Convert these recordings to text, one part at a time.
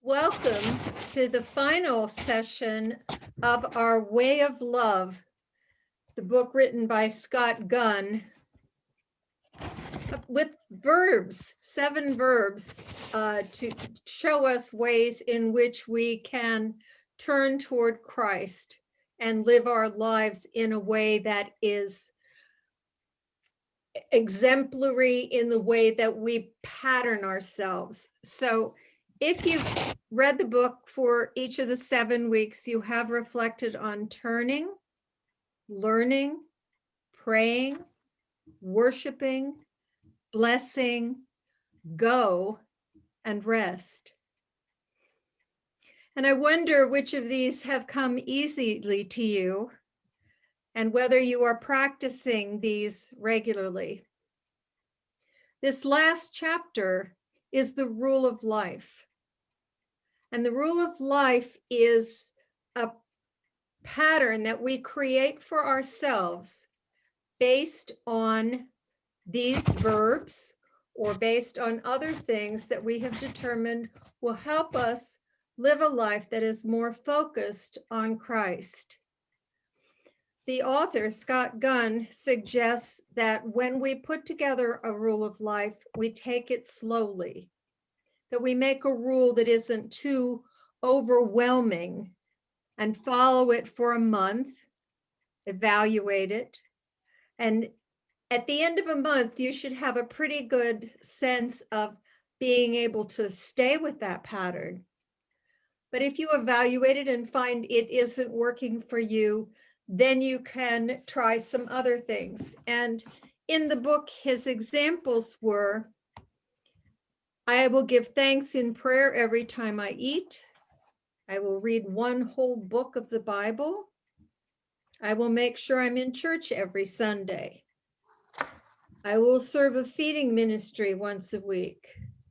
Welcome to the final session of our Way of Love, the book written by Scott Gunn, with verbs, 7 verbs to show us ways in which we can turn toward Christ and live our lives in a way that is exemplary in the way that we pattern ourselves. So if you've read the book for each of the 7 weeks, you have reflected on turning, learning, praying, worshiping, blessing, go, and rest. And I wonder which of these have come easily to you and whether you are practicing these regularly. This last chapter is the rule of life. And the rule of life is a pattern that we create for ourselves based on these verbs or based on other things that we have determined will help us live a life that is more focused on Christ. The author, Scott Gunn, suggests that when we put together a rule of life, we take it slowly, that we make a rule that isn't too overwhelming and follow it for a month, evaluate it. And at the end of a month, you should have a pretty good sense of being able to stay with that pattern. But if you evaluate it and find it isn't working for you, then you can try some other things. And in the book, his examples were, I will give thanks in prayer every time I eat. I will read one whole book of the Bible. I will make sure I'm in church every Sunday. I will serve a feeding ministry once a week.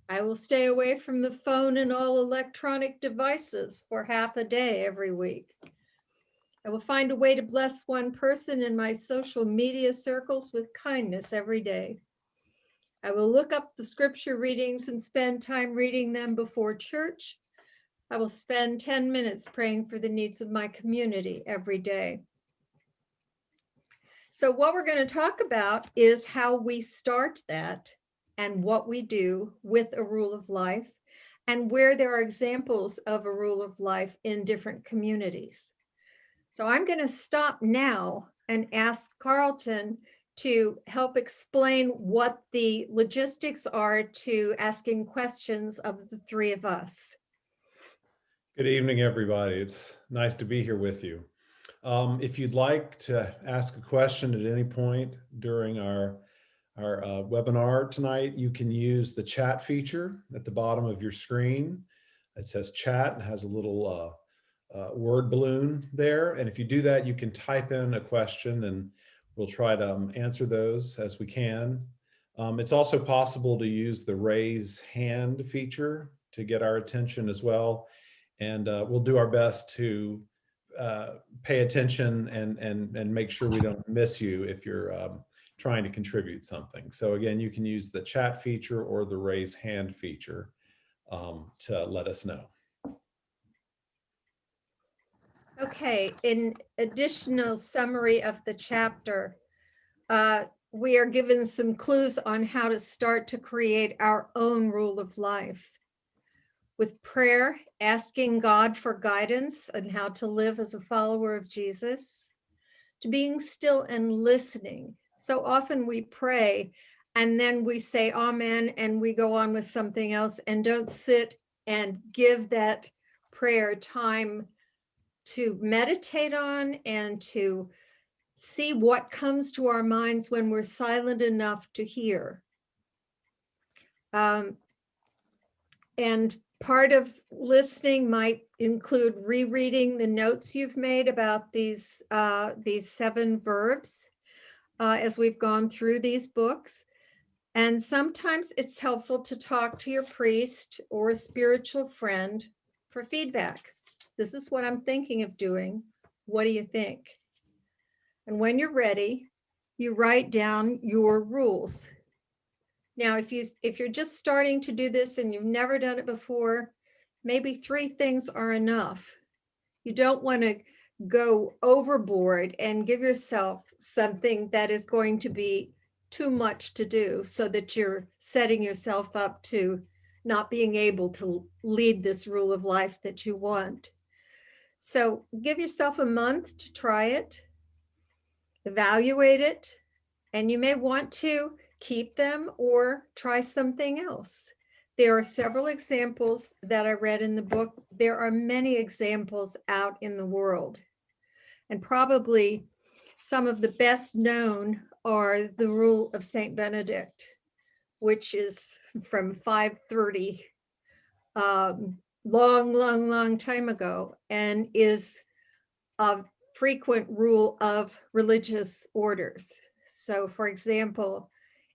I will stay away from the phone and all electronic devices for half a day every week. I will find a way to bless one person in my social media circles with kindness every day. I will look up the scripture readings and spend time reading them before church. I will spend 10 minutes praying for the needs of my community every day. So what we're going to talk about is how we start that and what we do with a rule of life and where there are examples of a rule of life in different communities. So I'm going to stop now and ask Carlton to help explain what the logistics are to asking questions of the 3 of us. Good evening, everybody. It's nice to be here with you. If you'd like to ask a question at any point during our webinar tonight, you can use the chat feature at the bottom of your screen. It says chat and has a little word balloon there. And if you do that, you can type in a question and we'll try to answer those as we can. It's also possible to use the raise hand feature to get our attention as well. And we'll do our best to pay attention and make sure we don't miss you if you're trying to contribute something. So again, you can use the chat feature or the raise hand feature to let us know. Okay, in additional summary of the chapter, we are given some clues on how to start to create our own rule of life. With prayer, asking God for guidance on how to live as a follower of Jesus, to being still and listening. So often we pray and then we say amen and we go on with something else and don't sit and give that prayer time to meditate on and to see what comes to our minds when we're silent enough to hear. And part of listening might include rereading the notes you've made about these 7 verbs as we've gone through these books. And sometimes it's helpful to talk to your priest or a spiritual friend for feedback. This is what I'm thinking of doing. What do you think? And when you're ready, you write down your rules. Now, if you're just starting to do this and you've never done it before, maybe 3 things are enough. You don't want to go overboard and give yourself something that is going to be too much to do, so that you're setting yourself up to not being able to lead this rule of life that you want. So give yourself a month to try it, evaluate it, and you may want to keep them or try something else. There are several examples that I read in the book. There are many examples out in the world. And probably some of the best known are the Rule of St. Benedict, which is from 530, long time ago, and is a frequent rule of religious orders. So, for example,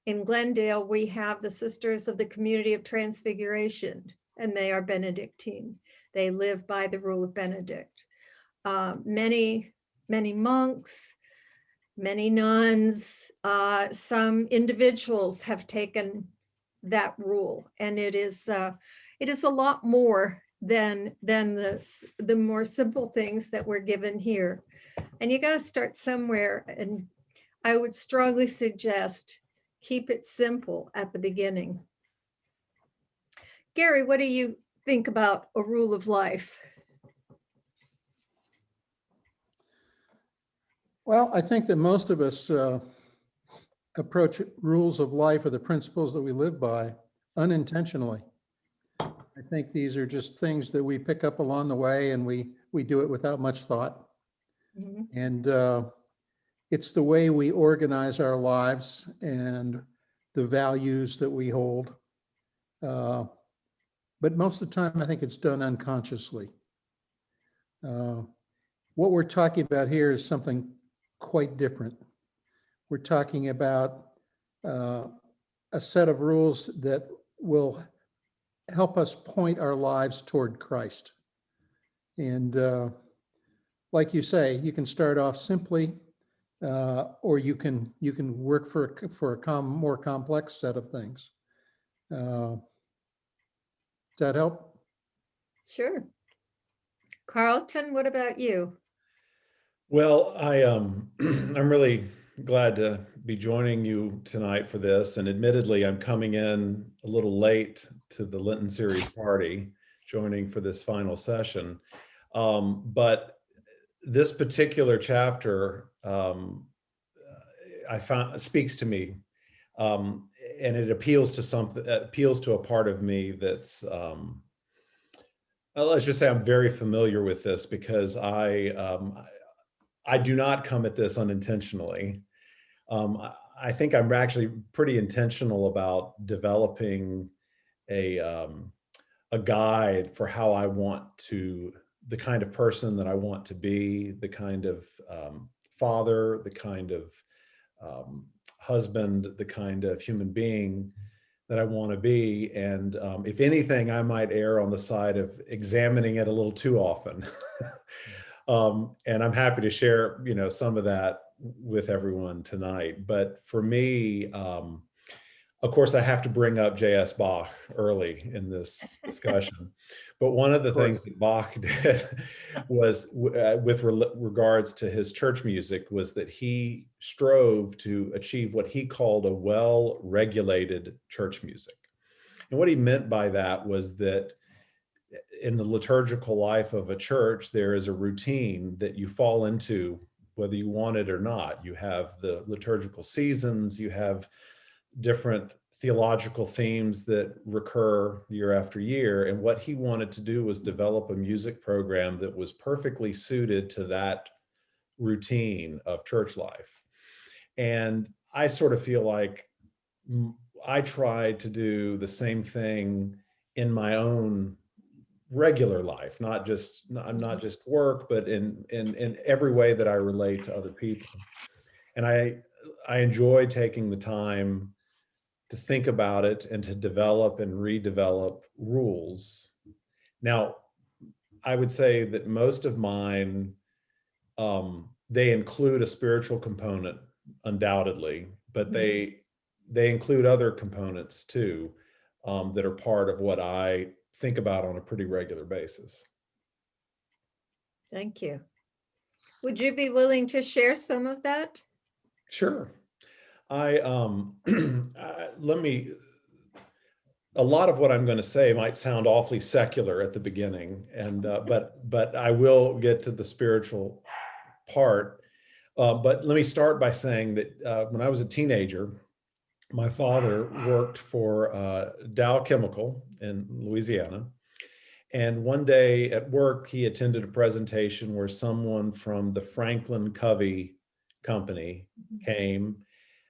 in Glendale, we have the Sisters of the Community of Transfiguration, and they are Benedictine. They live by the Rule of Benedict. Many monks, many nuns, some individuals have taken that rule, and it is a lot more than the more simple things that we're given here. And you got to start somewhere, and I would strongly suggest keep it simple at the beginning. Gary, what do you think about a rule of life? Well, I think that most of us approach rules of life or the principles that we live by unintentionally. I think these are just things that we pick up along the way, and we do it without much thought. Mhm. And it's the way we organize our lives and the values that we hold. But most of the time, I think it's done unconsciously. What we're talking about here is something quite different. We're talking about a set of rules that will help us point our lives toward Christ. And like you say, you can start off simply, or you can work for a more complex set of things. Does that help? Sure. Carlton, what about you? Well, I'm really glad to be joining you tonight for this. And admittedly, I'm coming in a little late to the Lenten Series party, joining for this final session. But this particular chapter, I found speaks to me, and it appeals to something. It appeals to a part of me that's. Let's just say I'm very familiar with this because I do not come at this unintentionally. I think I'm actually pretty intentional about developing a guide for how I want to, the kind of person that I want to be, the kind of father, the kind of husband, the kind of human being that I want to be. And if anything, I might err on the side of examining it a little too often. And I'm happy to share, some of that with everyone tonight. But for me, of course, I have to bring up J.S. Bach early in this discussion. But one of the things that Bach did was, with regards to his church music, was that he strove to achieve what he called a well-regulated church music. And what he meant by that was that in the liturgical life of a church, there is a routine that you fall into, whether you want it or not. You have the liturgical seasons, you have different theological themes that recur year after year. And what he wanted to do was develop a music program that was perfectly suited to that routine of church life. And I sort of feel like I tried to do the same thing in my own regular life, not just work, but in every way that I relate to other people. And I enjoy taking the time to think about it and to develop and redevelop rules. Now, I would say that most of mine, they include a spiritual component, undoubtedly, but they include other components too, that are part of what I think about on a pretty regular basis. Thank you. Would you be willing to share some of that? Sure. A lot of what I'm going to say might sound awfully secular at the beginning, and but I will get to the spiritual part. But let me start by saying that when I was a teenager, my father worked for Dow Chemical in Louisiana. And one day at work, he attended a presentation where someone from the Franklin Covey company came.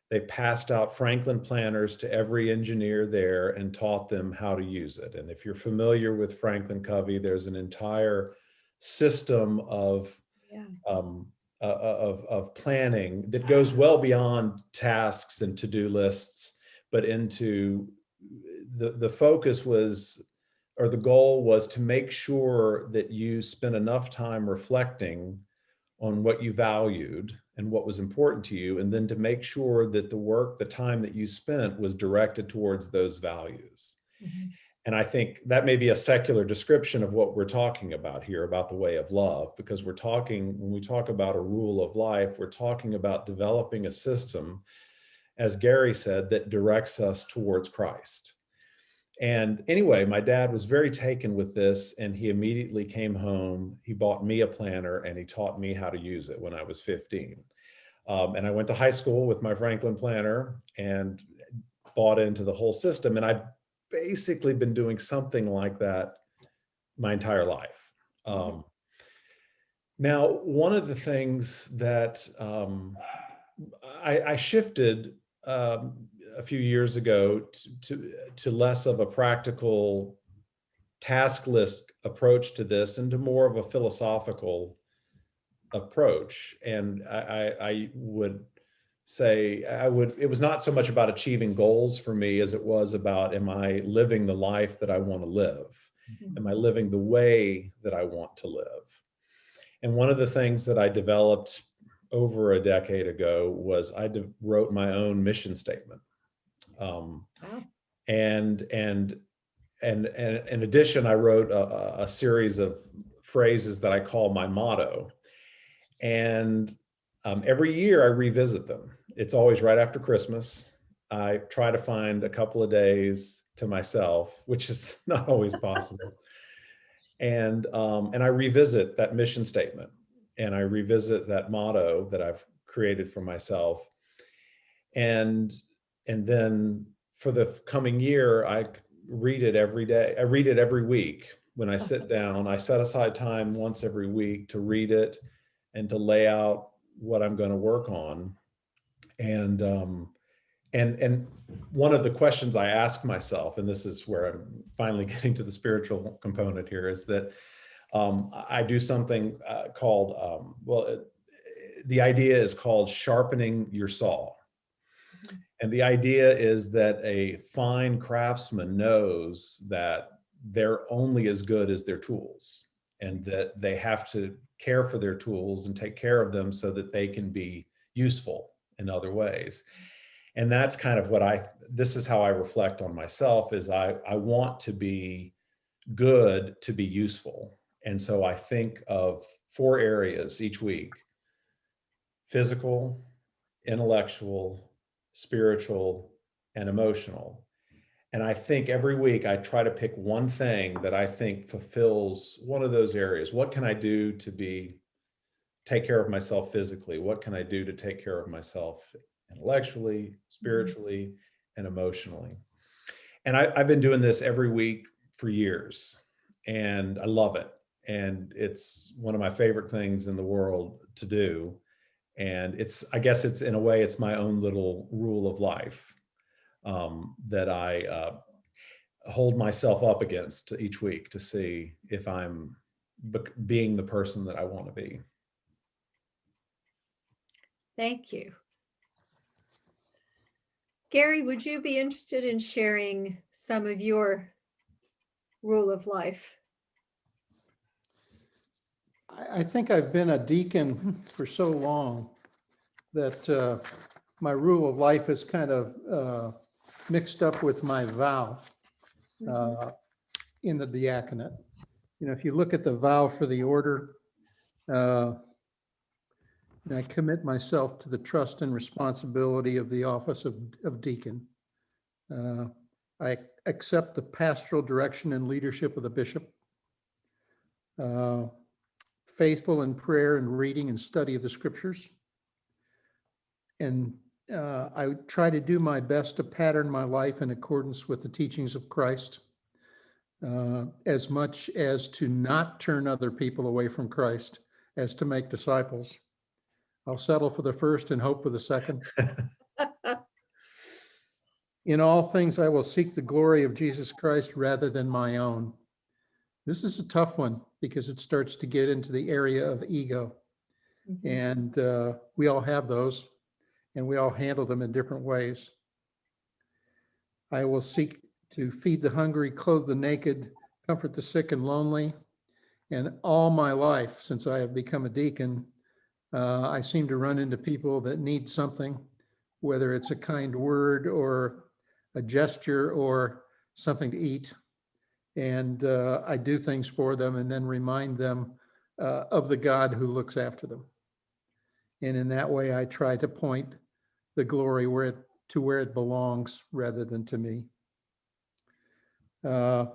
They passed out Franklin planners to every engineer there and taught them how to use it. And if you're familiar with Franklin Covey, there's an entire system of planning that goes well beyond tasks and to-do lists, but into the focus was, or the goal was, to make sure that you spent enough time reflecting on what you valued and what was important to you, and then to make sure that the time that you spent was directed towards those values. Mm-hmm. And I think that may be a secular description of what we're talking about here, about the way of love, because when we talk about a rule of life, we're talking about developing a system, as Gary said, that directs us towards Christ. And anyway, my dad was very taken with this, and he immediately came home. He bought me a planner and he taught me how to use it when I was 15. And I went to high school with my Franklin planner and bought into the whole system. And I've basically been doing something like that my entire life. Now, one of the things that I shifted a few years ago to less of a practical task list approach to this and to more of a philosophical approach. And I would say it was not so much about achieving goals for me as it was about, am I living the life that I want to live? Mm-hmm. Am I living the way that I want to live? And one of the things that I developed over a decade ago was I wrote my own mission statement. Wow. And in addition, I wrote a series of phrases that I call my motto. And every year I revisit them. It's always right after Christmas. I try to find a couple of days to myself, which is not always possible. And I revisit that mission statement, and I revisit that motto that I've created for myself. And then for the coming year, I read it every day. I read it every week. When I sit down, I set aside time once every week to read it and to lay out what I'm going to work on. And one of the questions I ask myself, and this is where I'm finally getting to the spiritual component here, is that I do something called, the idea is called sharpening your saw. And the idea is that a fine craftsman knows that they're only as good as their tools, and that they have to care for their tools and take care of them so that they can be useful in other ways. And that's kind of this is how I reflect on myself, is I want to be good to be useful. And so I think of 4 areas each week: physical, intellectual, spiritual, and emotional. And I think every week I try to pick one thing that I think fulfills one of those areas. What can I do to take care of myself physically? What can I do to take care of myself intellectually, spiritually, and emotionally? And I've been doing this every week for years, and I love it. And it's one of my favorite things in the world to do. And I guess it's, in a way, it's my own little rule of life that I hold myself up against each week to see if I'm being the person that I want to be. Thank you. Gary, would you be interested in sharing some of your rule of life? I think I've been a deacon for so long that my rule of life is kind of mixed up with my vow. in the diaconate. You know, if you look at the vow for the order, I commit myself to the trust and responsibility of the office of deacon. I accept the pastoral direction and leadership of the bishop. Faithful in prayer and reading and study of the scriptures. And I try to do my best to pattern my life in accordance with the teachings of Christ, as much as to not turn other people away from Christ as to make disciples. I'll settle for the first and hope for the second. In all things, I will seek the glory of Jesus Christ rather than my own. This is a tough one because it starts to get into the area of ego. Mhm. And we all have those, and we all handle them in different ways. I will seek to feed the hungry, clothe the naked, comfort the sick and lonely. And all my life, since I have become a deacon, I seem to run into people that need something, whether it's a kind word or a gesture or something to eat. And I do things for them and then remind them of the God who looks after them. And in that way, I try to point the glory to where it belongs rather than to me. I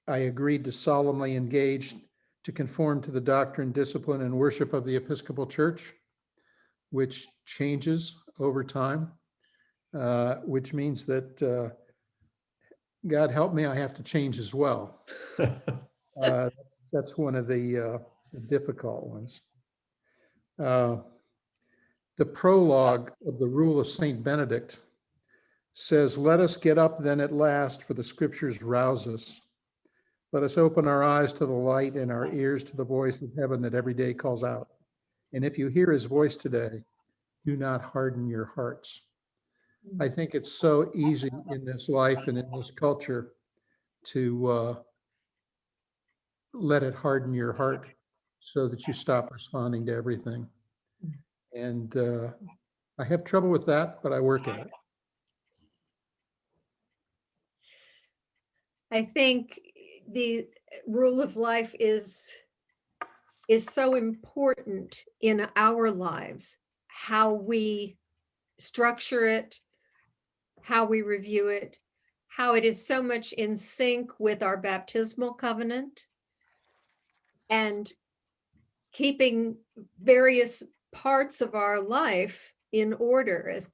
agreed to solemnly engage to conform to the doctrine, discipline, and worship of the Episcopal Church, which changes over time, which means that God help me, I have to change as well. That's one of the difficult ones. The prologue of the Rule of Saint Benedict says, "Let us get up then at last, for the scriptures rouse us. Let us open our eyes to the light and our ears to the voice of heaven that every day calls out. And if you hear his voice today, do not harden your hearts." I think it's so easy in this life and in this culture to let it harden your heart so that you stop responding to everything. And I have trouble with that, but I work at it. I think the rule of life is so important in our lives, how we structure it, how we review it, how it is so much in sync with our baptismal covenant, and keeping various parts of our life in order. As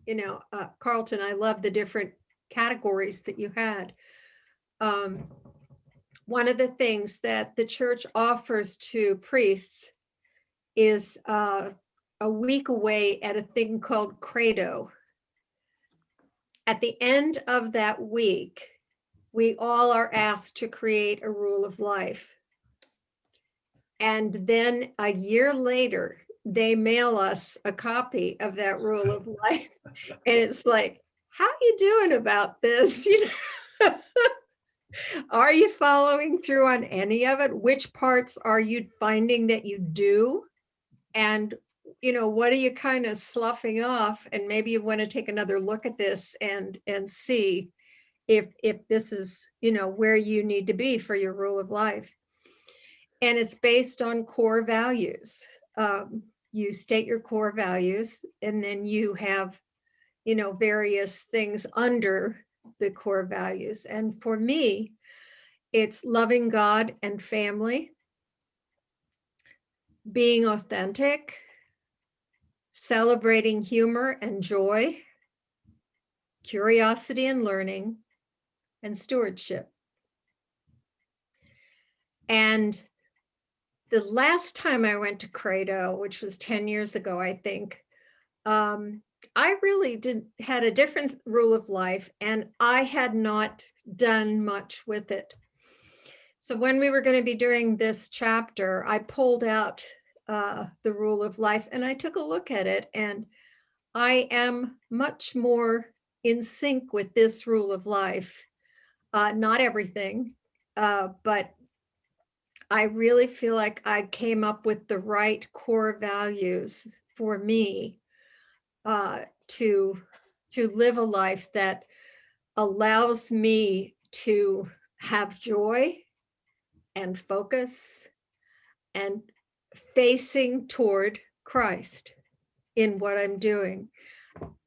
you know, Carlton, I love the different categories that you had. One of the things that the church offers to priests is a week away at a thing called Credo. At the end of that week, we all are asked to create a rule of life. And then a year later, they mail us a copy of that rule of life. And it's like, how are you doing about this? You know? Are you following through on any of it? Which parts are you finding that you do? And, you know, what are you kind of sloughing off? And maybe you want to take another look at this and see if this is, you know, where you need to be for your rule of life. And it's based on core values. You state your core values, and then you have, you know, various things under the core values. And for me, it's loving God and family, being authentic, celebrating humor and joy, curiosity and learning, and stewardship. And the last time I went to Credo, which was 10 years ago, I think, I really had a different rule of life, and I had not done much with it. So when we were going to be doing this chapter, I pulled out the rule of life and I took a look at it, and I am much more in sync with this rule of life. Not everything, but I really feel like I came up with the right core values for me to live a life that allows me to have joy and focus and facing toward Christ in what I'm doing.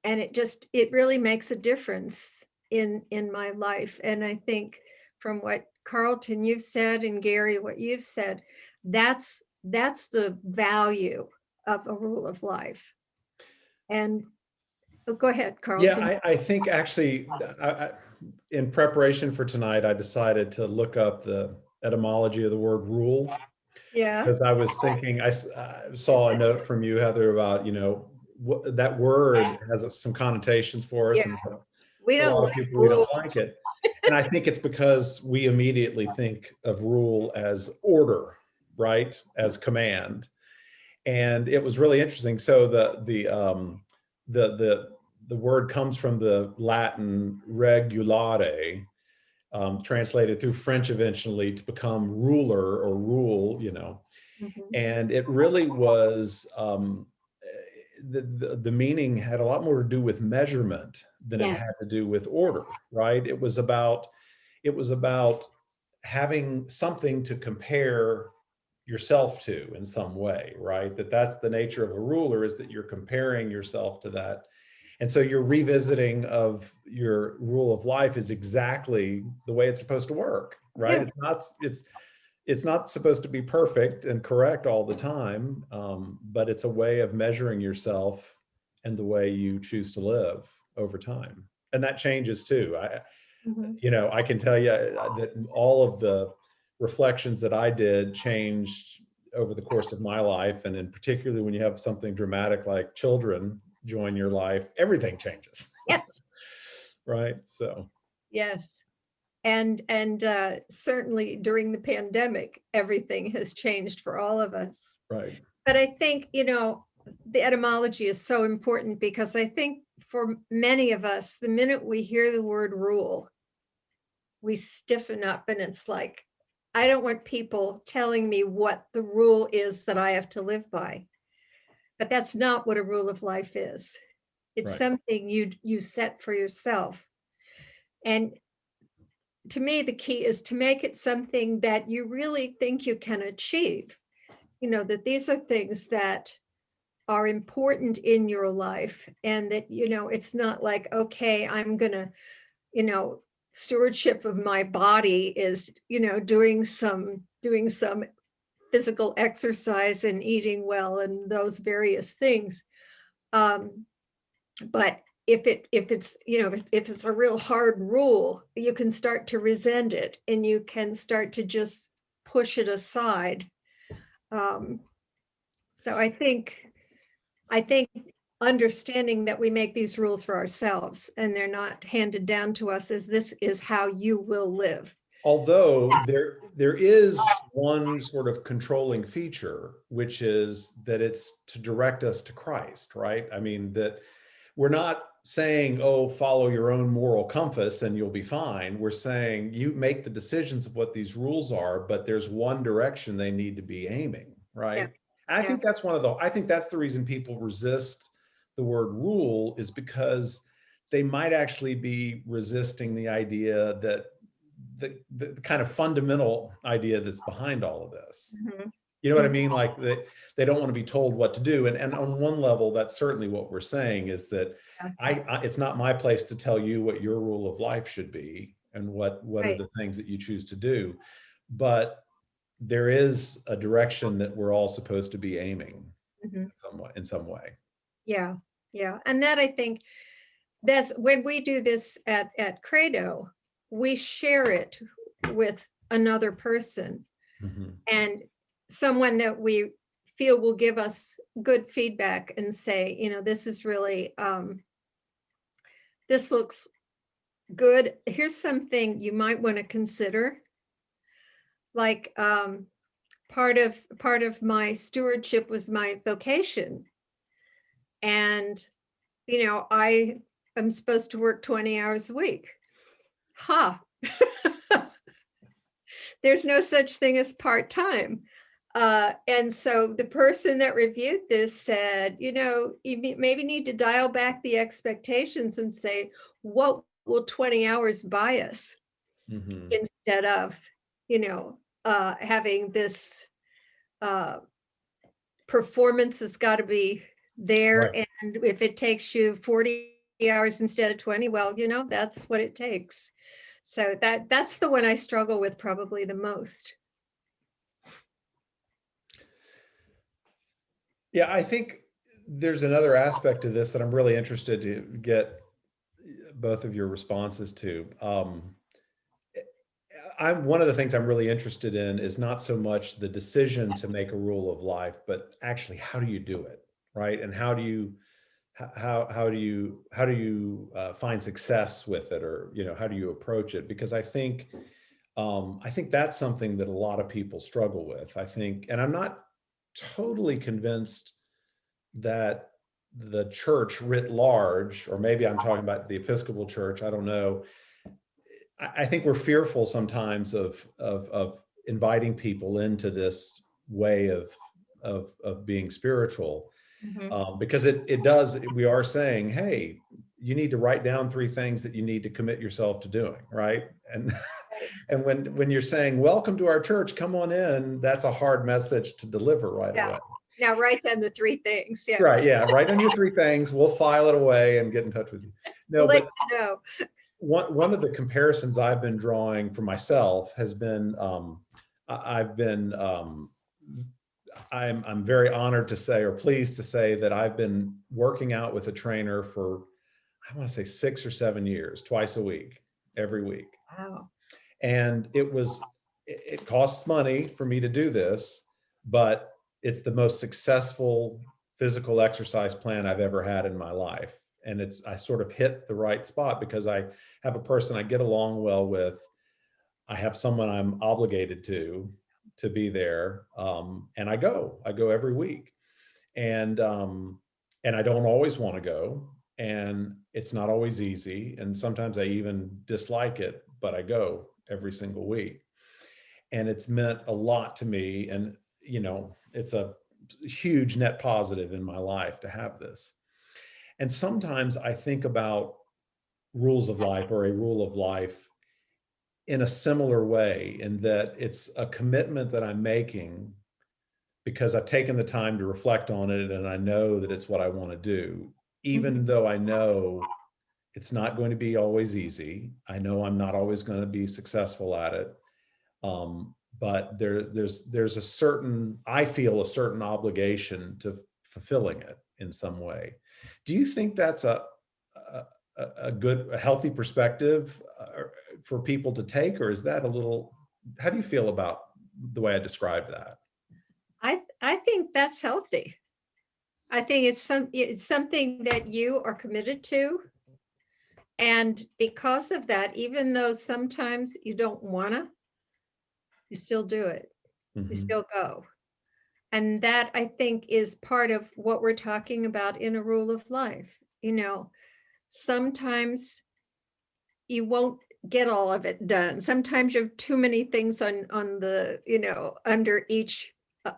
And it really makes a difference in my life. And I think from what Carlton, you've said, and Gary, what you've said, that's the value of a rule of life. And go ahead, Carlton. Yeah, I think actually, in preparation for tonight, I decided to look up the etymology of the word rule, Yeah. because I was thinking, I saw a note from you, Heather, about, that word has some connotations for us, Yeah. and We for a don't lot of like people, we don't rules. like it. And I think it's because we immediately think of rule as order, right? As command. And it was really interesting. So the word comes from the Latin regulare, translated through French eventually to become ruler or rule, Mhm. and it really was, the meaning had a lot more to do with measurement than it Yeah. had to do with order, right? It was about having something to compare yourself to in some way, right? That's the nature of a ruler, is that you're comparing yourself to that. And so your revisiting of your rule of life is exactly the way it's supposed to work, right? Yeah. It's not supposed to be perfect and correct all the time, but it's a way of measuring yourself and the way you choose to live over time. And that changes too. Mhm. I can tell you that all of the reflections that I did changed over the course of my life. And in particularly when you have something dramatic like children join your life, everything changes. Yeah. Right. So. Yes. And certainly during the pandemic, everything has changed for all of us. Right. But I think, the etymology is so important, because I think for many of us, the minute we hear the word rule, we stiffen up, and it's like, I don't want people telling me what the rule is that I have to live by. But that's not what a rule of life is. It's Right. something you set for yourself. And to me, the key is to make it something that you really think you can achieve. That these are things that are important in your life, and that, it's not like, okay, I'm gonna, stewardship of my body is, doing some physical exercise and eating well and those various things. But if it's if it's a real hard rule, you can start to resent it, and you can start to just push it aside. So I think understanding that we make these rules for ourselves, and they're not handed down to us as this is how you will live. Although there is one sort of controlling feature, which is that it's to direct us to Christ, right? I mean, that we're not saying, oh, follow your own moral compass and you'll be fine. We're saying you make the decisions of what these rules are, but there's one direction they need to be aiming, right? Yeah. And I Yeah. think I think that's the reason people resist the word rule, is because they might actually be resisting the idea that the kind of fundamental idea that's behind all of this. Mhm. You know what I mean? Like they don't want to be told what to do. And on one level, that's certainly what we're saying, is that it's not my place to tell you what your rule of life should be and what are Right. the things that you choose to do. But there is a direction that we're all supposed to be aiming Mhm. in some way. Yeah. Yeah. And that, I think, that's when we do this at Credo, we share it with another person, Mhm. and someone that we feel will give us good feedback and say, this is really, this looks good. Here's something you might want to consider. Like, part of my stewardship was my vocation. And, I am supposed to work 20 hours a week. There's no such thing as part-time. And so the person that reviewed this said, you maybe need to dial back the expectations and say, what will 20 hours buy us? Mhm. Instead of, having this performance has got to be there. Right. And if it takes you 40 hours instead of 20, well, that's what it takes. So that's the one I struggle with probably the most. Yeah, I think there's another aspect to this that I'm really interested to get both of your responses to. One of the things I'm really interested in is not so much the decision to make a rule of life, but actually how do you do it, right? And how do you find success with it, or how do you approach it? Because I think that's something that a lot of people struggle with. I think, and I'm not totally convinced that the church writ large, or maybe I'm talking about the Episcopal Church, I don't know. I think we're fearful sometimes of inviting people into this way of being spiritual, because we are saying, hey, you need to write down 3 things that you need to commit yourself to doing, right? And when you're saying, welcome to our church, come on in, that's a hard message to deliver right away. Now write down the 3 things. Yeah. Right. Yeah. Write down your 3 things. We'll file it away and get in touch with you. No, but one of the comparisons I've been drawing for myself has been, I'm very honored to say, or pleased to say, that I've been working out with a trainer for, I want to say 6 or 7 years, twice a week, every week. Wow. And it costs money for me to do this, but it's the most successful physical exercise plan I've ever had in my life. And I sort of hit the right spot because I have a person I get along well with. I have someone I'm obligated to be there. And I go every week. And I don't always want to go, and it's not always easy. And sometimes I even dislike it, but I go every single week. And it's meant a lot to me. And, it's a huge net positive in my life to have this. And sometimes I think about rules of life, or a rule of life, in a similar way, in that it's a commitment that I'm making because I've taken the time to reflect on it, and I know that it's what I want to do, even though I know it's not going to be always easy. I know I'm not always going to be successful at it. But there's a certain, I feel a certain obligation to fulfilling it in some way. Do you think that's a healthy perspective for people to take, or is that how do you feel about the way I described that? I think that's healthy. I think it's something that you are committed to. And because of that, even though sometimes you don't wanna, you still do it. You still go. And that, I think, is part of what we're talking about in a rule of life. Sometimes you won't get all of it done. Sometimes you have too many things on the, under each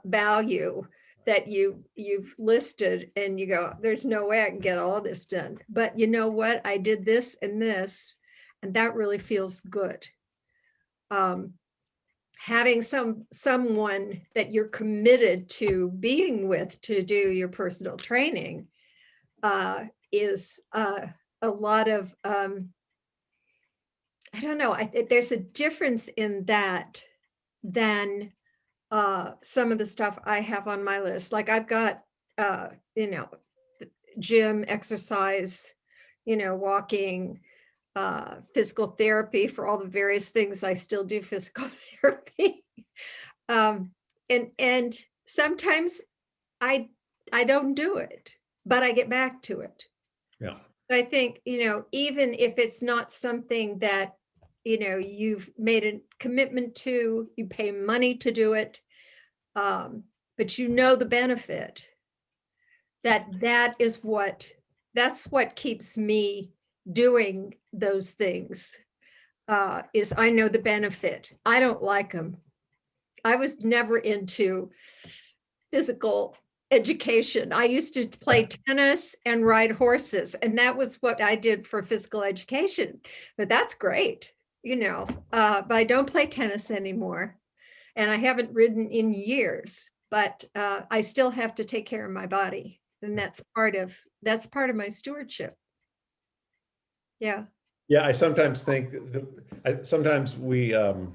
value that you've listed, and you go, there's no way I can get all this done. But you know what? I did this and this, and that really feels good. Having someone that you're committed to being with to do your personal training is a lot of, I don't know, there's a difference in that than some of the stuff I have on my list. Like I've got, gym, exercise, walking, physical therapy for all the various things I still do physical therapy. And sometimes I don't do it, but I get back to it. Yeah. I think, even if it's not something that, you've made a commitment to, you pay money to do it, but the benefit, that's what keeps me doing those things, is I know the benefit. I don't like them. I was never into physical education. I used to play tennis and ride horses, and that was what I did for physical education. But that's great, but I don't play tennis anymore. and I haven't ridden in years, but I still have to take care of my body, and that's part of my stewardship. Yeah. Yeah, I sometimes think sometimes the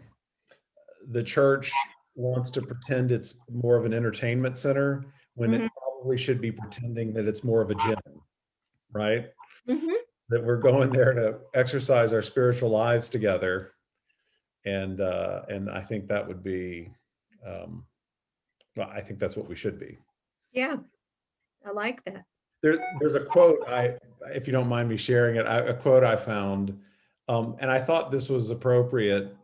church wants to pretend it's more of an entertainment center when it Mhm. probably should be pretending that it's more of a gym, right? Mhm. That we're going there to exercise our spiritual lives together, and I think that would be, well, I think that's what we should be. Yeah, I like that. There's a quote, if you don't mind me sharing it, a quote I found, and I thought this was appropriate.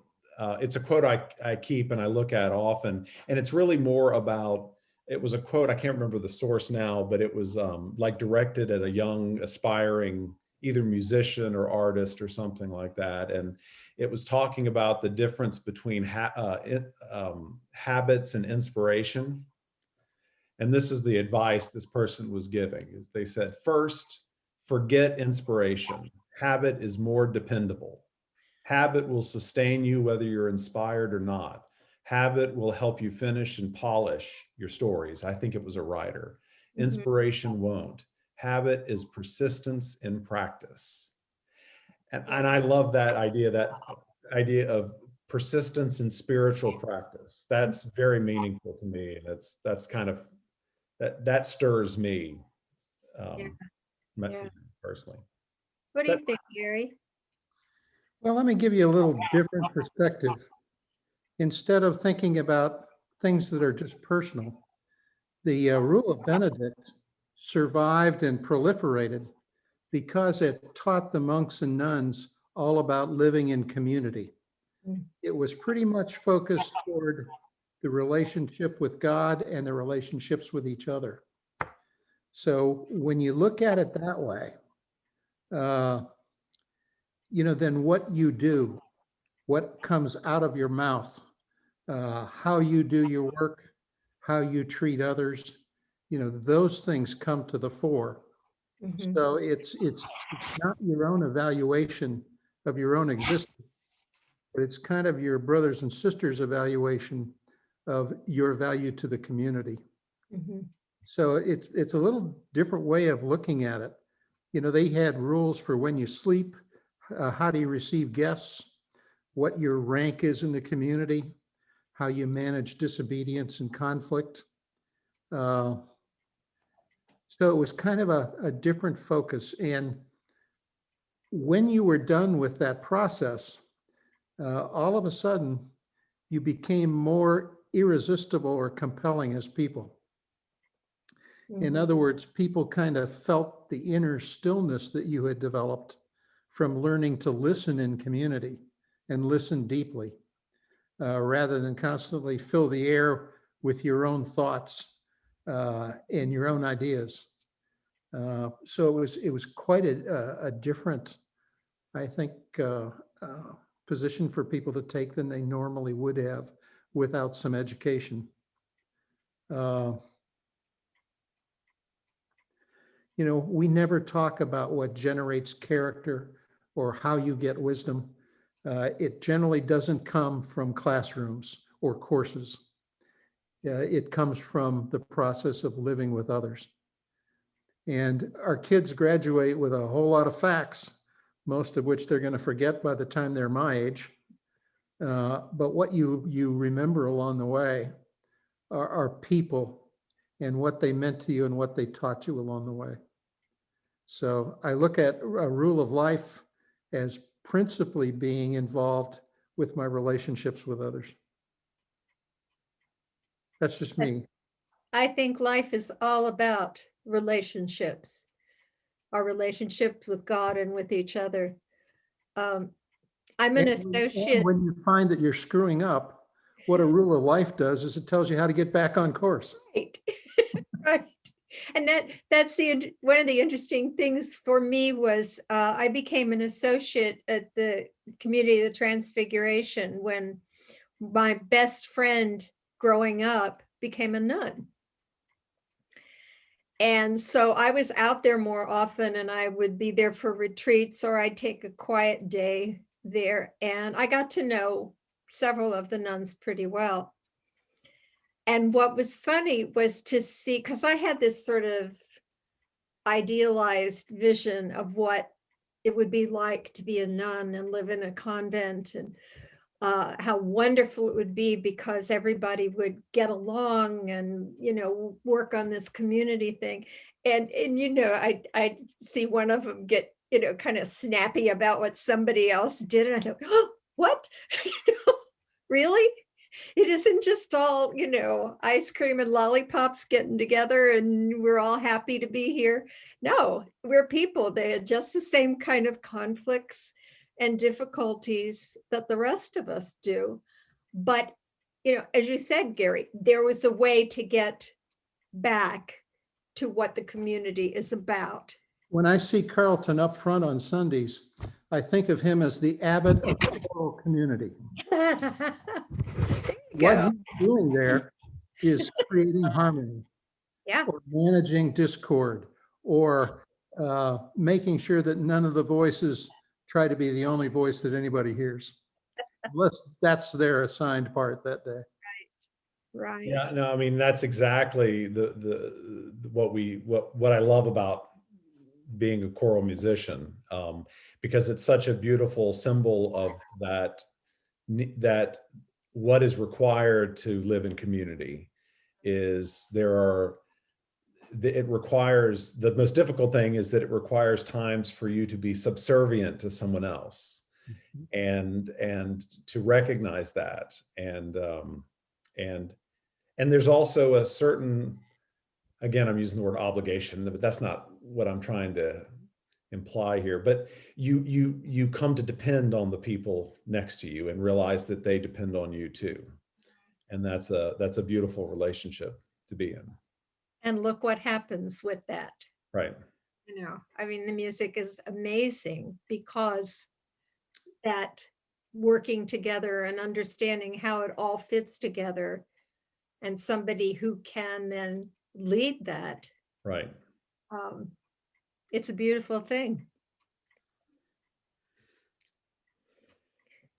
It's a quote I keep and I look at often, and it's really more about, it was a quote, I can't remember the source now, but it was like directed at a young aspiring either musician or artist or something like that. And it was talking about the difference between habits and inspiration. And this is the advice this person was giving. They said, first, forget inspiration. Habit is more dependable. Habit will sustain you whether you're inspired or not. Habit will help you finish and polish your stories. I think it was a writer. Mhm. Inspiration won't. Habit is persistence in practice. And I love that idea of persistence in spiritual practice. That's very meaningful to me. That's kind of, that stirs me, Yeah. me- Yeah. personally. What do That, you think, Gary? Well, let me give you a little different perspective. Instead of thinking about things that are just personal, the rule of Benedict survived and proliferated because it taught the monks and nuns all about living in community. Mm. It was pretty much focused toward the relationship with God and the relationships with each other. So when you look at it that way, then what you do, what comes out of your mouth, how you do your work, how you treat others, those things come to the fore. Mhm. So it's not your own evaluation of your own existence, but it's kind of your brothers and sisters' evaluation of your value to the community. Mhm. So it's a little different way of looking at it. They had rules for when you sleep, how do you receive guests, what your rank is in the community, how you manage disobedience and conflict. So it was kind of a different focus. And when you were done with that process, all of a sudden you became more irresistible or compelling as people. In Mhm. other words, people kind of felt the inner stillness that you had developed from learning to listen in community and listen deeply, rather than constantly fill the air with your own thoughts and your own ideas. So it was quite a different, I think, position for people to take than they normally would have without some education. We never talk about what generates character or how you get wisdom. It generally doesn't come from classrooms or courses. It comes from the process of living with others. And our kids graduate with a whole lot of facts, most of which they're going to forget by the time they're my age. But what you remember along the way are people and what they meant to you and what they taught you along the way. So I look at a rule of life as principally being involved with my relationships with others. That's just me. I think life is all about relationships, our relationships with God and with each other. I'm an And associate. when you find that you're screwing up, what a rule of life does is it tells you how to get back on course. Right. Right. And that's one of the interesting things for me was I became an associate at the Community of the Transfiguration when my best friend growing up became a nun. And so I was out there more often, and I would be there for retreats, or I'd take a quiet day there. And I got to know several of the nuns pretty well. And what was funny was to see, because I had this sort of idealized vision of what it would be like to be a nun and live in a convent, and how wonderful it would be because everybody would get along and, work on this community thing. And I'd see one of them get, kind of snappy about what somebody else did. And I thought, oh, what? Really? It isn't just all, ice cream and lollipops getting together and we're all happy to be here. No, we're people. They had just the same kind of conflicts and difficulties that the rest of us do. But, as you said, Gary, there was a way to get back to what the community is about. When I see Carlton up front on Sundays, I think of him as the abbot of the choral community. What he's doing there is creating harmony. Yeah. Or managing discord, or making sure that none of the voices try to be the only voice that anybody hears. Unless that's their assigned part that day. Right. Yeah, no, I mean, that's exactly what I love about being a choral musician, because it's such a beautiful symbol of that what is required to live in community is it requires, the most difficult thing is that it requires times for you to be subservient to someone else, and to recognize that, and there's also a certain, again, I'm using the word obligation, but that's not what I'm trying to imply here, but you come to depend on the people next to you and realize that they depend on you too. And that's a beautiful relationship to be in. And look what happens with that. Right. I mean, the music is amazing because that working together and understanding how it all fits together, and somebody who can then lead that. Right. It's a beautiful thing.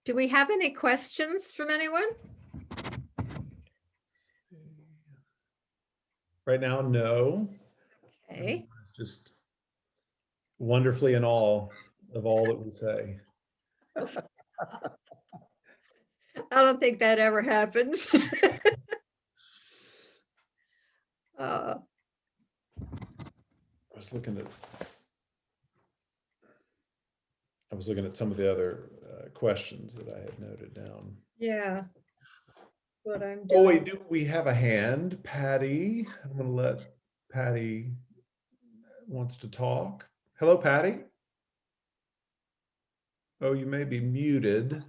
Do we have any questions from anyone? Right now, no. Okay. It's just wonderfully in awe of all that we say. I don't think that ever happens. I was looking at some of the other questions that I had noted down. Yeah. What I'm doing. Oh, wait, do we have a hand? Patty, I'm going to let Patty wants to talk. Hello, Patty. Oh, you may be muted.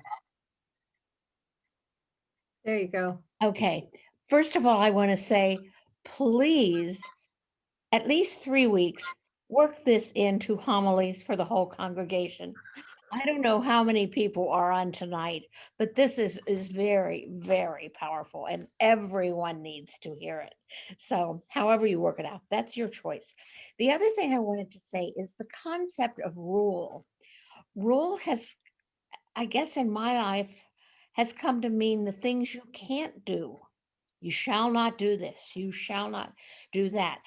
There you go. Okay. First of all, I want to say, please, at least 3 weeks, work this into homilies for the whole congregation. I don't know how many people are on tonight, but this is very, very powerful, and everyone needs to hear it. So however you work it out, that's your choice. The other thing I wanted to say is the concept of rule. Rule has, I guess in my life, has come to mean the things you can't do. You shall not do this. You shall not do that.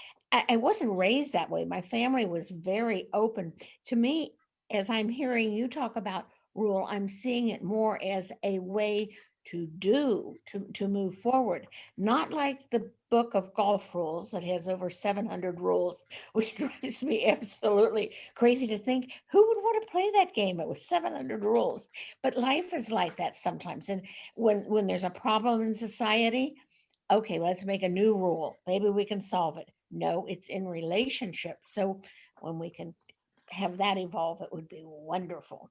I wasn't raised that way. My family was very open. To me, as I'm hearing you talk about rule, I'm seeing it more as a way to do, to move forward. Not like the book of golf rules that has over 700 rules, which drives me absolutely crazy to think, who would want to play that game? It was 700 rules. But life is like that sometimes. And when there's a problem in society, okay, let's make a new rule. Maybe we can solve it. No, it's in relationship. So when we can have that evolve, it would be wonderful.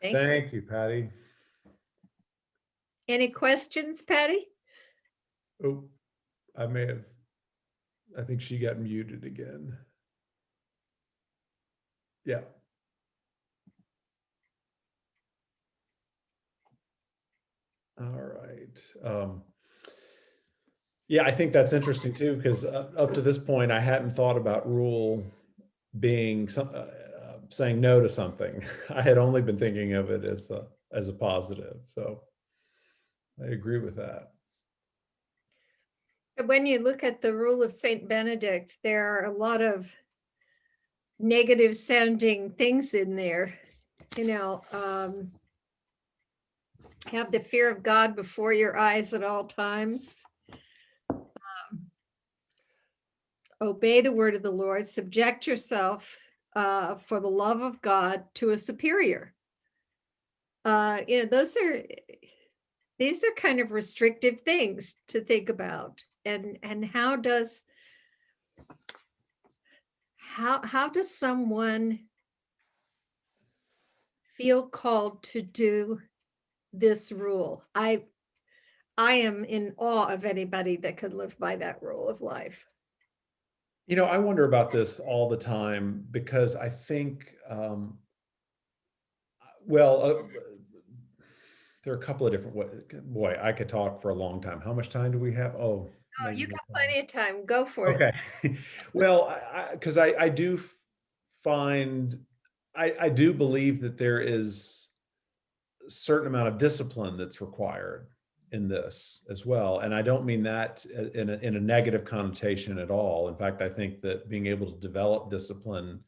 Thank you, Patty. Any questions, Patty? Oh, I think she got muted again. Yeah. All right. Yeah, I think that's interesting too, because up to this point, I hadn't thought about rule being saying no to something. I had only been thinking of it as a positive. So I agree with that. But when you look at the rule of Saint Benedict, there are a lot of negative sounding things in there. Have the fear of God before your eyes at all times. Obey the word of the Lord. Subject yourself for the love of God to a superior. These are kind of restrictive things to think about. And how does someone feel called to do this rule? I am in awe of anybody that could live by that rule of life. I wonder about this all the time because I think, there are a couple of different ways. Boy, I could talk for a long time. How much time do we have? Oh, Oh, maybe you no got time. plenty of time. Go for it. Okay. Well, because I do find, I do believe that there is a certain amount of discipline that's required in this as well. And I don't mean that in a negative connotation at all. In fact, I think that being able to develop discipline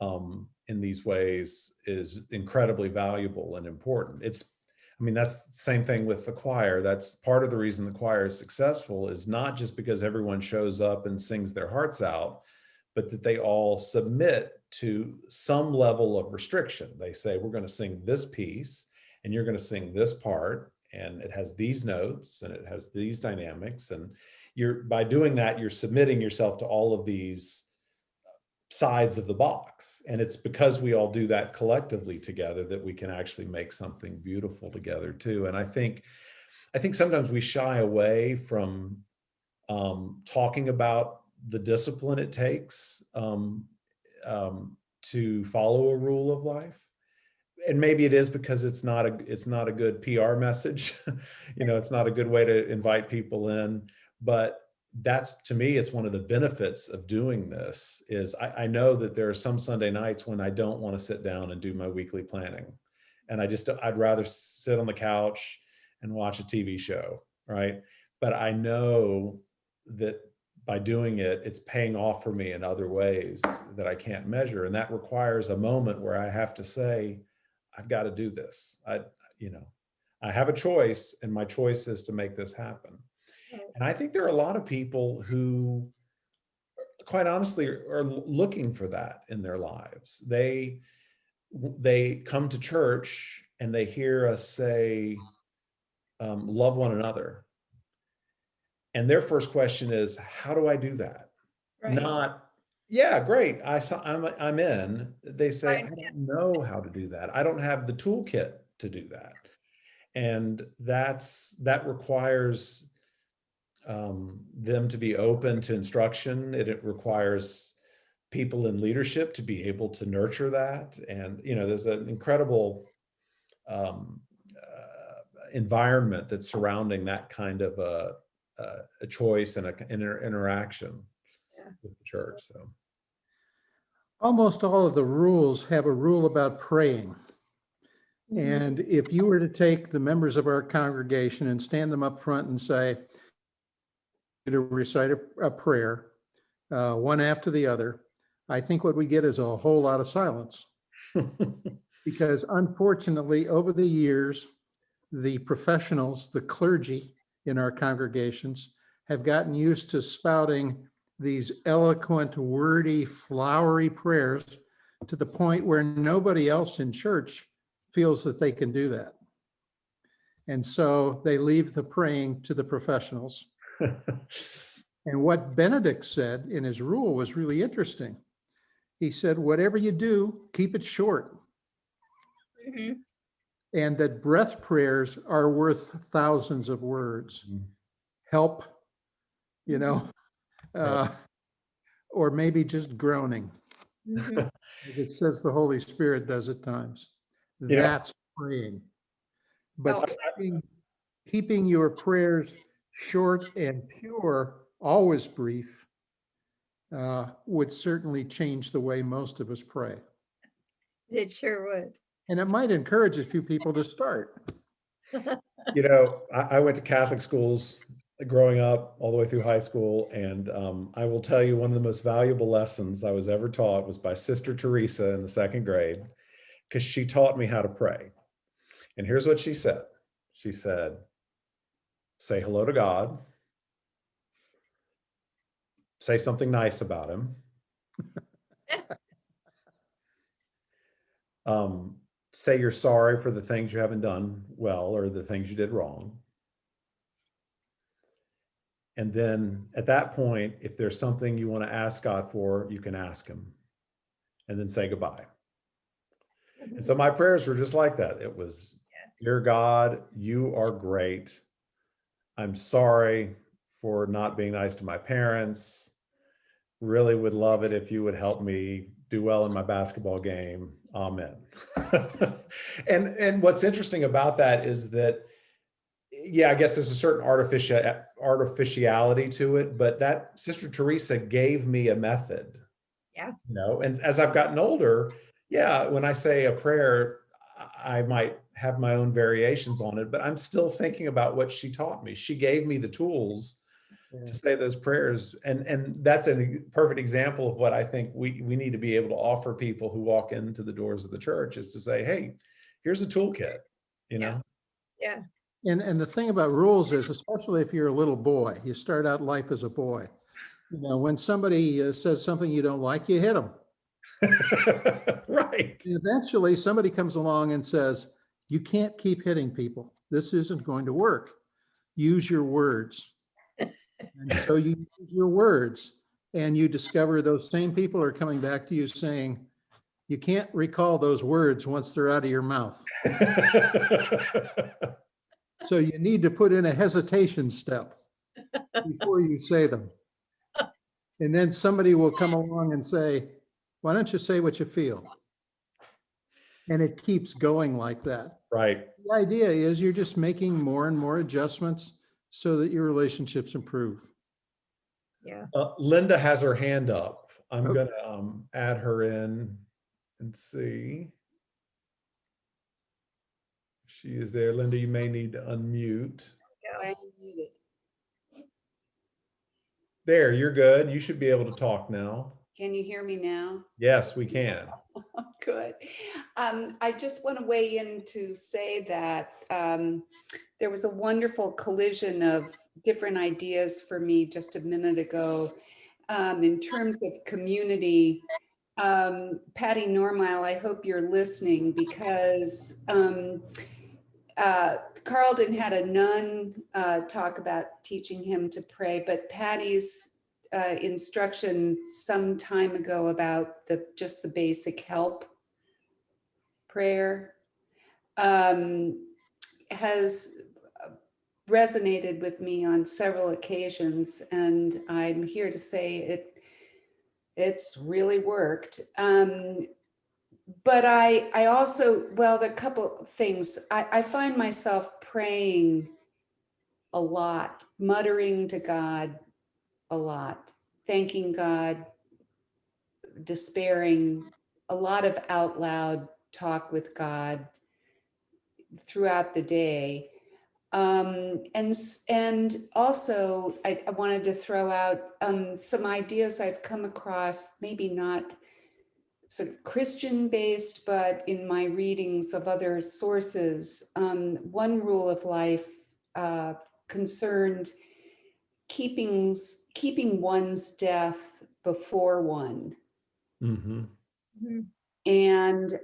in these ways is incredibly valuable and important. That's the same thing with the choir. That's part of the reason the choir is successful, is not just because everyone shows up and sings their hearts out, but that they all submit to some level of restriction. They say, we're going to sing this piece and you're going to sing this part, and it has these notes and it has these dynamics. And by doing that, you're submitting yourself to all of these sides of the box. And it's because we all do that collectively together that we can actually make something beautiful together too. And I think sometimes we shy away from talking about the discipline it takes to follow a rule of life. And maybe it is because it's not a good PR message. It's not a good way to invite people in. But that's, to me, it's one of the benefits of doing this is I know that there are some Sunday nights when I don't want to sit down and do my weekly planning. And I'd rather sit on the couch and watch a TV show, right? But I know that by doing it, it's paying off for me in other ways that I can't measure. And that requires a moment where I have to say, I've got to do this. I have a choice, and my choice is to make this happen. And I think there are a lot of people who, quite honestly, are looking for that in their lives. They come to church and they hear us say, love one another. And their first question is, how do I do that? Right. Not, yeah, great, I'm in. They say, I don't know how to do that. I don't have the toolkit to do that. And that requires them to be open to instruction. It requires people in leadership to be able to nurture that. And, there's an incredible environment that's surrounding that kind of a choice and an interaction with the church. So Almost all of the rules have a rule about praying. Mhm. And if you were to take the members of our congregation and stand them up front and say, to recite a prayer, one after the other, I think what we get is a whole lot of silence. Because unfortunately, over the years, the professionals, the clergy in our congregations have gotten used to spouting these eloquent, wordy, flowery prayers to the point where nobody else in church feels that they can do that. And so they leave the praying to the professionals. And what Benedict said in his rule was really interesting. He said, whatever you do, keep it short. Mhm. And that breath prayers are worth thousands of words. Help, or maybe just groaning, Mhm. as it says the Holy Spirit does at times. That's praying. But keeping your prayers short and pure, always brief, would certainly change the way most of us pray. It sure would. And it might encourage a few people to start. I went to Catholic schools growing up all the way through high school. And I will tell you, one of the most valuable lessons I was ever taught was by Sister Teresa in the 2nd grade, because she taught me how to pray. And here's what she said. She said, say hello to God, say something nice about him, say you're sorry for the things you haven't done well or the things you did wrong. And then at that point, if there's something you want to ask God for, you can ask him, and then say goodbye. And so my prayers were just like that. It was, dear God, you are great. I'm sorry for not being nice to my parents. Really would love it if you would help me do well in my basketball game. Amen. And what's interesting about that is that, yeah, I guess there's a certain artificiality to it, but that Sister Teresa gave me a method. Yeah. You know, and as I've gotten older, yeah, when I say a prayer, I might have my own variations on it, but I'm still thinking about what she taught me. She gave me the tools to say those prayers. And that's a perfect example of what I think we need to be able to offer people who walk into the doors of the church, is to say, hey, here's a toolkit, you know? Yeah. And the thing about rules is, especially if you're a little boy, you start out life as a boy. You know, when somebody says something you don't like, you hit them. Right. Eventually, somebody comes along and says, you can't keep hitting people. This isn't going to work. Use your words. And so you use your words, and you discover those same people are coming back to you saying, you can't recall those words once they're out of your mouth. So you need to put in a hesitation step before you say them. And then somebody will come along and say, why don't you say what you feel? And it keeps going like that. Right. The idea is you're just making more and more adjustments so that your relationships improve. Yeah. Linda has her hand up. I'm Okay. going to add her in and see. She is there. Linda, you may need to unmute. Yeah. There, you're good. You should be able to talk now. Can you hear me now? Yes, we can. Good. I just want to weigh in to say that there was a wonderful collision of different ideas for me just a minute ago in terms of community. Patty Normile, I hope you're listening, because Carlton had a nun talk about teaching him to pray, but Patty's instruction some time ago about just the basic help prayer has resonated with me on several occasions, and I'm here to say it's really worked. But I also, well, the couple things, I find myself praying a lot, muttering to God a lot, thanking God, despairing, a lot of out loud talk with God throughout the day. And also I wanted to throw out some ideas I've come across, maybe not sort of Christian based, but in my readings of other sources. One rule of life concerned keeping one's death before one. Mm-hmm. Mhm. And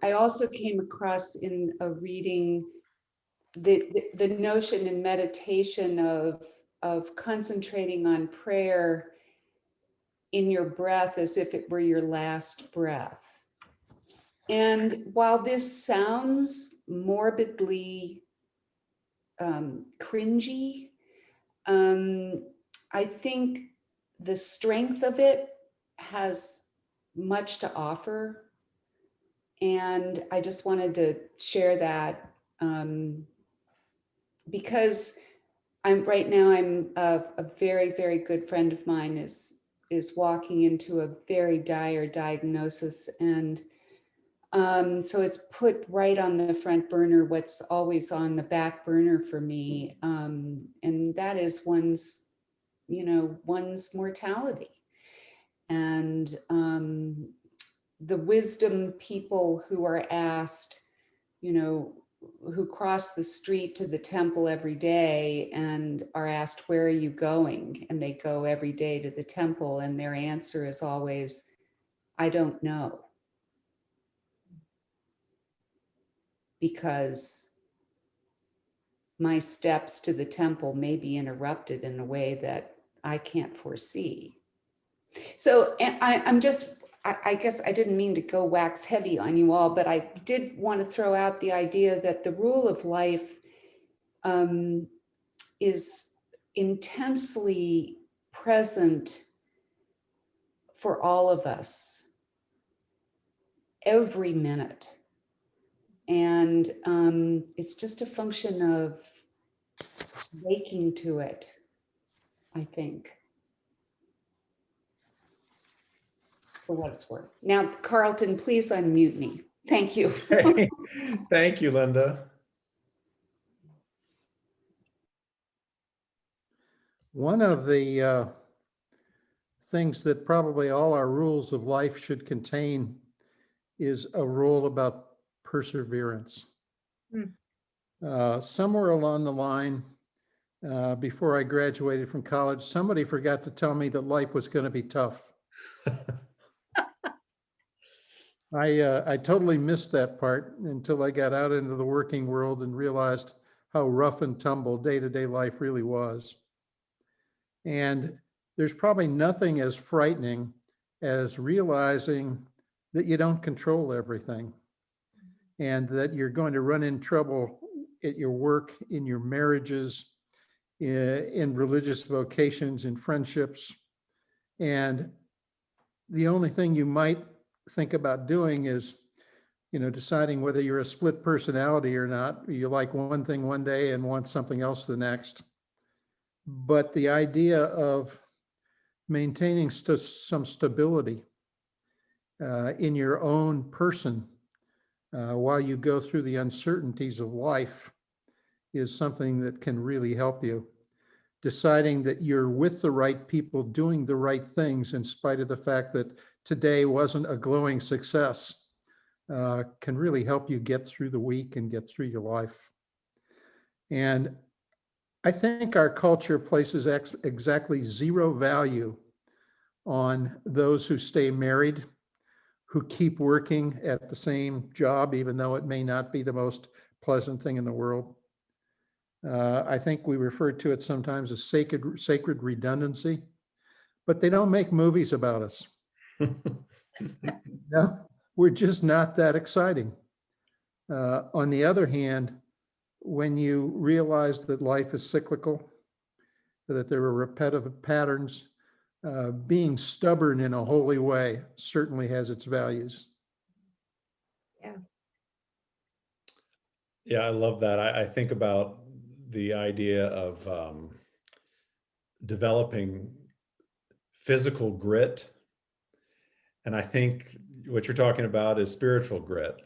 I also came across in a reading the notion in meditation of concentrating on prayer in your breath as if it were your last breath. And while this sounds morbidly cringy, I think the strength of it has much to offer. And I just wanted to share that because I'm a very, very good friend of mine is walking into a very dire diagnosis, and So it's put right on the front burner, what's always on the back burner for me. And that is one's, one's mortality. And the wisdom people who are asked, who cross the street to the temple every day and are asked, where are you going? And they go every day to the temple, and their answer is always, I don't know. Because my steps to the temple may be interrupted in a way that I can't foresee. So I guess I didn't mean to go wax heavy on you all, but I did want to throw out the idea that the rule of life is intensely present for all of us every minute. And it's just a function of waking to it, I think, for what it's worth. Now, Carlton, please unmute me. Thank you. Hey, thank you, Linda. One of the things that probably all our rules of life should contain is a rule about perseverance. Somewhere along the line, before I graduated from college, somebody forgot to tell me that life was going to be tough. I totally missed that part until I got out into the working world and realized how rough and tumble day-to-day life really was. And there's probably nothing as frightening as realizing that you don't control everything and that you're going to run in trouble at your work, in your marriages, in religious vocations, in friendships. And the only thing you might think about doing is, deciding whether you're a split personality or not. You like one thing one day and want something else the next. But the idea of maintaining some stability in your own person while you go through the uncertainties of life is something that can really help you. Deciding that you're with the right people doing the right things in spite of the fact that today wasn't a glowing success can really help you get through the week and get through your life. And I think our culture places exactly zero value on those who stay married, who keep working at the same job, even though it may not be the most pleasant thing in the world. I think we refer to it sometimes as sacred redundancy, but they don't make movies about us. No, we're just not that exciting. On the other hand, when you realize that life is cyclical, that there are repetitive patterns, being stubborn in a holy way certainly has its values. Yeah, I love that. I think about the idea of developing physical grit. And I think what you're talking about is spiritual grit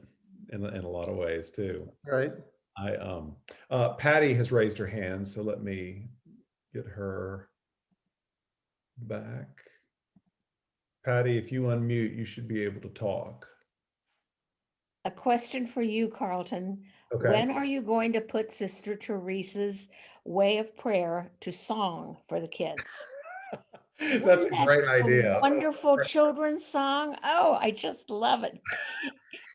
in a lot of ways too. Right. Patty has raised her hand, so let me get her back. Patty, if you unmute, you should be able to talk. A question for you, Carlton. Okay. When are you going to put Sister Teresa's way of prayer to song for the kids? That's a great idea. Wonderful children's song. Oh, I just love it.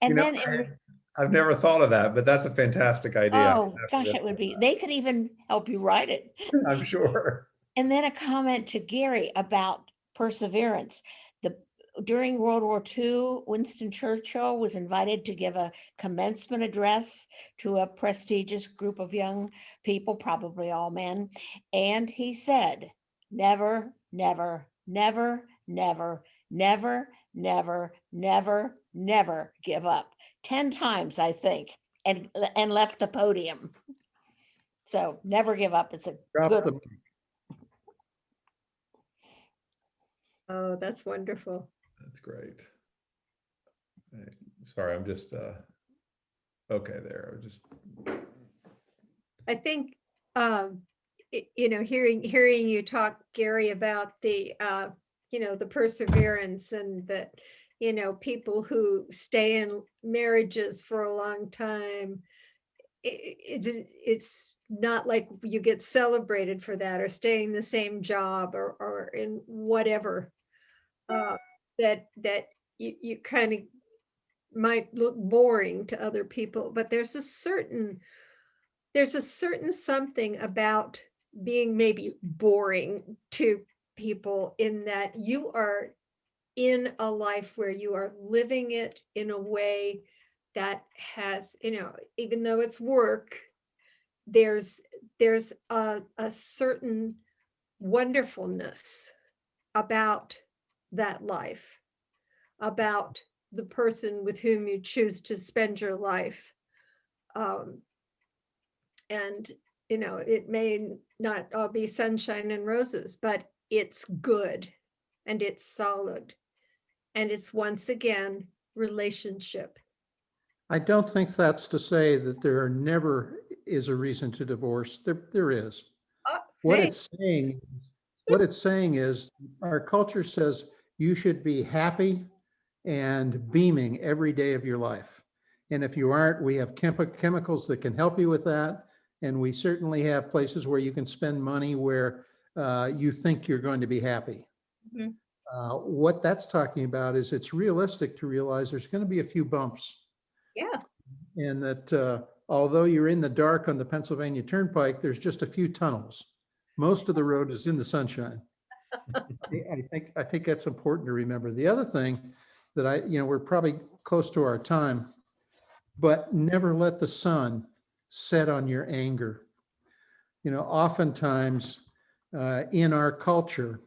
And then, I've never thought of that, but that's a fantastic idea. oh gosh, it would be. They could even help you write it. I'm sure. And then a comment to Gary about perseverance. During World War II, Winston Churchill was invited to give a commencement address to a prestigious group of young people, probably all men. And he said, never, never, never, never, never, never, never, never give up. 10 times, I think, and left the podium. So never give up. It's a good. Oh, that's wonderful. That's great. sorry, I'm just, okay, there, I was just, I think, hearing you talk, Gary, about the, the perseverance and that, people who stay in marriages for a long time, it's not like you get celebrated for that or staying in the same job or in whatever, that you kind of might look boring to other people, but there's a certain something about being maybe boring to people in that you are in a life where you are living it in a way that has, even though it's work, there's a certain wonderfulness about that life, about the person with whom you choose to spend your life. And, it may not all be sunshine and roses, but it's good and it's solid. And it's once again, relationship. I don't think that's to say that there never is a reason to divorce. There is. What Hey, it's saying is our culture says you should be happy and beaming every day of your life. And if you aren't, we have chemicals that can help you with that. And we certainly have places where you can spend money where you think you're going to be happy. Mhm. What that's talking about is it's realistic to realize there's going to be a few bumps. yeah, And that although you're in the dark on the Pennsylvania Turnpike, there's just a few tunnels. Most of the road is in the sunshine. I think that's important to remember. The other thing that we're probably close to our time, but never let the sun set on your anger. Oftentimes in our culture,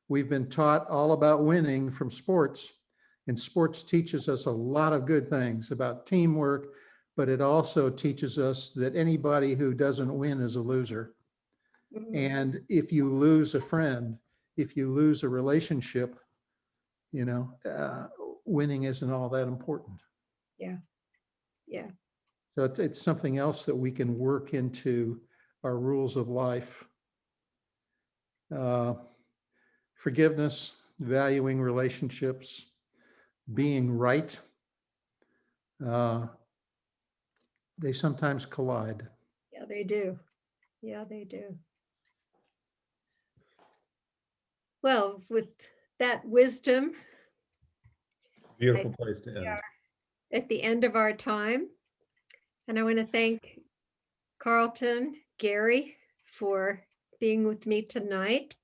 we've been taught all about winning from sports, and sports teaches us a lot of good things about teamwork, but it also teaches us that anybody who doesn't win is a loser. mhm, And if you lose a friend, if you lose a relationship, winning isn't all that important. yeah. So it's something else that we can work into our rules of life. Forgiveness, valuing relationships, being right. They sometimes collide. Yeah, they do. Yeah, they do. Well, with that wisdom beautiful place to end. at the end of our time, and I want to thank Carlton, Gary, for being with me tonight.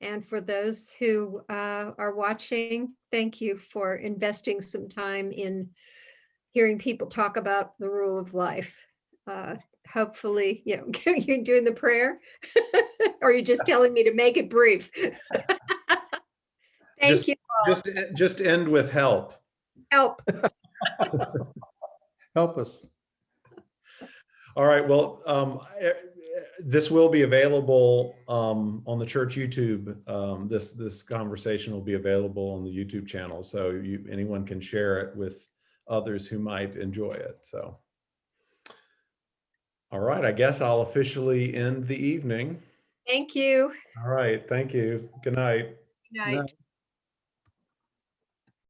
And for those who are watching, thank you for investing some time in hearing people talk about the rule of life. Hopefully, you're doing the prayer, or you're just telling me to make it brief. Thank you. Just end with help. Help. Help us. All right. Well, this will be available on the church YouTube. This conversation will be available on the YouTube channel, so anyone can share it with others who might enjoy it. So, all right. I guess I'll officially end the evening. Thank you. All right. Thank you. Good night. Good night.